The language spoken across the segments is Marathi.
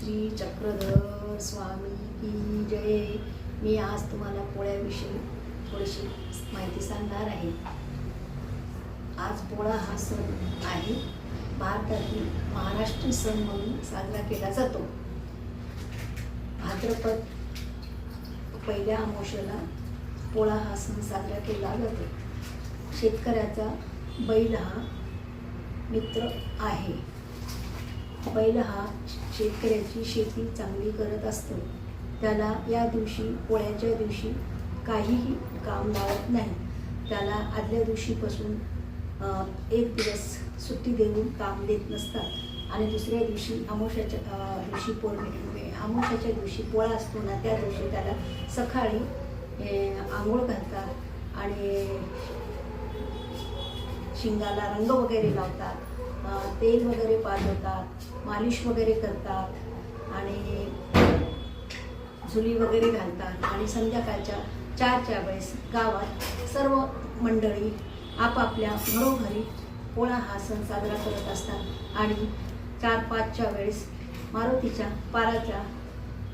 श्री चक्रधर स्वामी की जय। मी आज तुम्हाला पोळ्याविषयी थोडीशी माहिती सांगणार आहे। आज पोळा हा सण आहे, भारतातील महाराष्ट्र सण म्हणून साजरा केला जातो। भाद्रपद पहिल्या अमावस्येला पोळा हा सण साजरा केला जातो। शेतकऱ्याचा बैल हा मित्र आहे। बैल हा शेतकऱ्याची शेती चांगली करत असतो। त्याला या दिवशी पोळ्याच्या दिवशी काहीही काम लावत नाही। त्याला आदल्या दिवशीपासून एक दिवस सुट्टी देऊन काम देत नसतात आणि दुसऱ्या दिवशी अमावस्याच्या दिवशी पोळा असतो ना, त्या दिवशी त्याला सकाळी आंघोळ घालतात आणि शिंगाला रंग वगैरे लावतात, तेल वगैरे पाजवतात, मालिश वगैरे करतात आणि झुली वगैरे घालतात आणि संध्याकाळच्या 4च्या वेळेस गावात सर्व मंडळी आपापल्या घरोघरी पोळा हा सण साजरा करत असतात आणि 4-5च्या वेळेस मारुतीच्या पाराच्या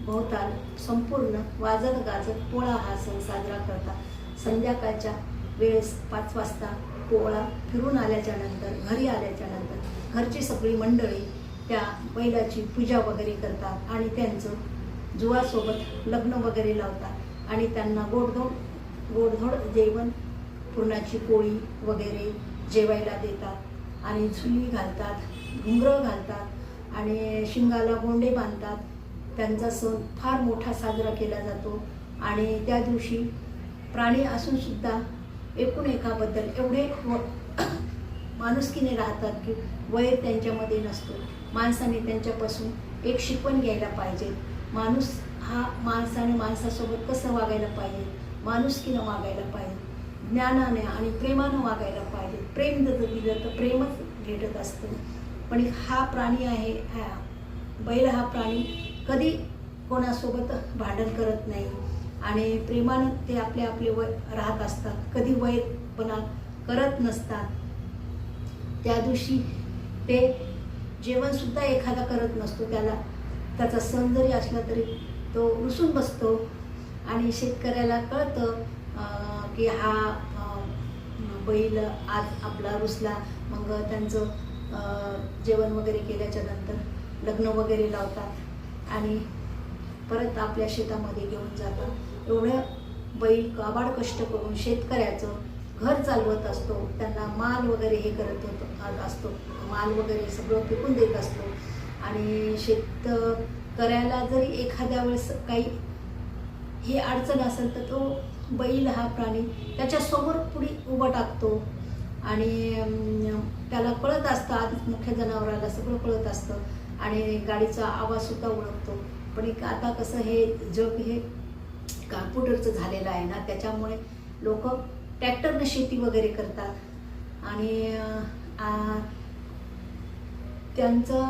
भोवताल संपूर्ण वाजत गाजत पोळा हा सण साजरा करतात। संध्याकाळच्या वेळेस 5 वाजता पोळा फिरून आल्याच्या नंतर घरी आल्याच्या नंतर घरची सगळी मंडळी त्या बैलाची पूजा वगैरे करतात आणि त्यांचं जुळासोबत लग्न वगैरे लावतात आणि त्यांना गोडधोड जेवण, पुरणाची पोळी वगैरे जेवायला देतात आणि झुली घालतात, घुंगरं घालतात आणि शिंगाला गोंडे बांधतात। त्यांचा सण फार मोठा साजरा केला जातो आणि त्या दिवशी प्राणी असून सुद्धा एकूण एकाबद्दल एवढे माणुसकीने राहतात की वैर त्यांच्यामध्ये नसतो। माणसाने त्यांच्यापासून एक शिकवण घ्यायला पाहिजे। माणूस हा माणसाने माणसासोबत कसं वागायला पाहिजे, माणुसकीनं वागायला पाहिजे, ज्ञानाने आणि प्रेमानं वागायला पाहिजे। प्रेम जर दिलं तर प्रेमच भेटत असतं। पण हा प्राणी आहे, बैल हा प्राणी कधी कोणासोबत भांडण करत नाही आणि प्रेमानं ते आपले राहत असतात, कधी वैरपणा करत नसतात। त्या दिवशी ते जेवणसुद्धा एखादा करत नसतो, त्याचा सण जरी असला तरी तो रुसून बसतो आणि शेतकऱ्याला कळतं की हा बैल आज आपला रुसला। मग त्यांचं जेवण वगैरे केल्याच्या नंतर लग्न वगैरे लावतात आणि परत आपल्या शेतामध्ये घेऊन जातात। एवढं बैल काबाड कष्ट करून शेतकऱ्याचं घर चालवत असतो, त्यांना माल वगैरे हे करत असतो, माल वगैरे सगळं पिकून देत असतो आणि शेतकऱ्याला जरी एखाद्या वेळेस काही हे अडचण असेल तर तो बैल हा प्राणी त्याच्यासमोर पुढे उभं टाकतो आणि त्याला कळत असतं, आधीच मुख्य जनावराला सगळं कळत असतं आणि गाडीचा आवाजसुद्धा ओळखतो। पण आता कसं हे जग हे कॉम्प्युटरचं झालेलं आहे ना, त्याच्यामुळे लोक ट्रॅक्टरनं शेती वगैरे करतात आणि त्यांचं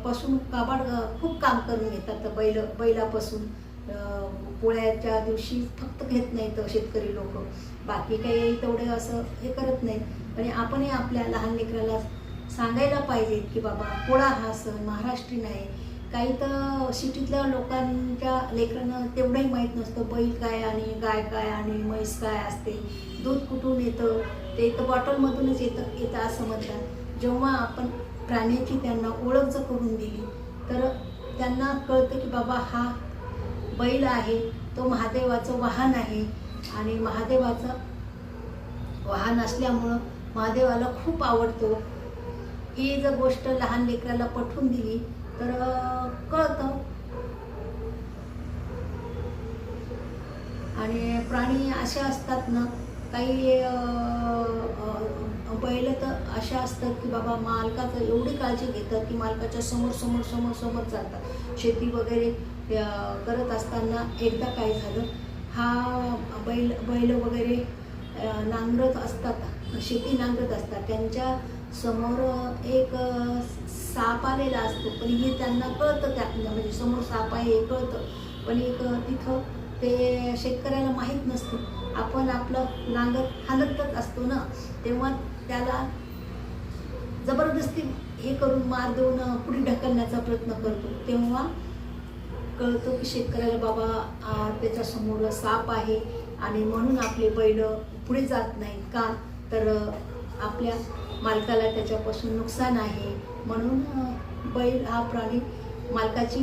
पासून काबाड खूप काम करून घेतात। बैलापासून पोळ्याच्या दिवशी फक्त घेत नाहीत शेतकरी लोक, बाकी काही तेवढे असं हे करत नाहीत। पण आपणही आपल्या लहान लेकराला सांगायला पाहिजे की बाबा पोळा हा सण महाराष्ट्रीयन आहे। काही तर सिटीतल्या लोकांच्या लेकरांना तेवढंही माहीत नसतं बैल काय आणि गाय काय आणि म्हैस काय असते, दूध कुठून येतं, ते तर बॉटलमधूनच येतं असं म्हणतात। जेव्हा आपण प्राण्याची त्यांना ओळख जर करून दिली तर त्यांना कळतं की बाबा हा बैल आहे, तो महादेवाचं वाहन आहे आणि महादेवाचं वाहन असल्यामुळं महादेवाला खूप आवडतो। ही जर गोष्ट लहान लेकराला पटवून दिली तर कळतं। आणि प्राणी असे असतात ना, काही बैल तर अशा असतात की बाबा मालकाचं एवढी काळजी घेतात की मालकाच्या समोर चालतात। शेती वगैरे करत असताना एकदा काय झालं, हा बैल वगैरे नांगरत असतात, शेती नांगरत असतात, त्यांच्या समोर एक साप आलेला असतो। पण हे त्यांना कळतं, त्यातलं म्हणजे समोर साप आहे हे कळतं, पण एक तिथं ते शेतकऱ्याला माहीत नसतं। आपण आपलं नांगर हालतच असतो ना, तेव्हा त्याला जबरदस्ती हे करून मार देऊन पुढे ढकलण्याचा प्रयत्न करतो, तेव्हा कळतं की शेतकऱ्याला बाबा त्याच्यासमोर साप आहे आणि म्हणून आपले बैल पुढे जात नाहीत. का तर आपल्या मालकाला त्याच्यापासून नुकसान आहे, म्हणून बैल हा प्राणी मालकाची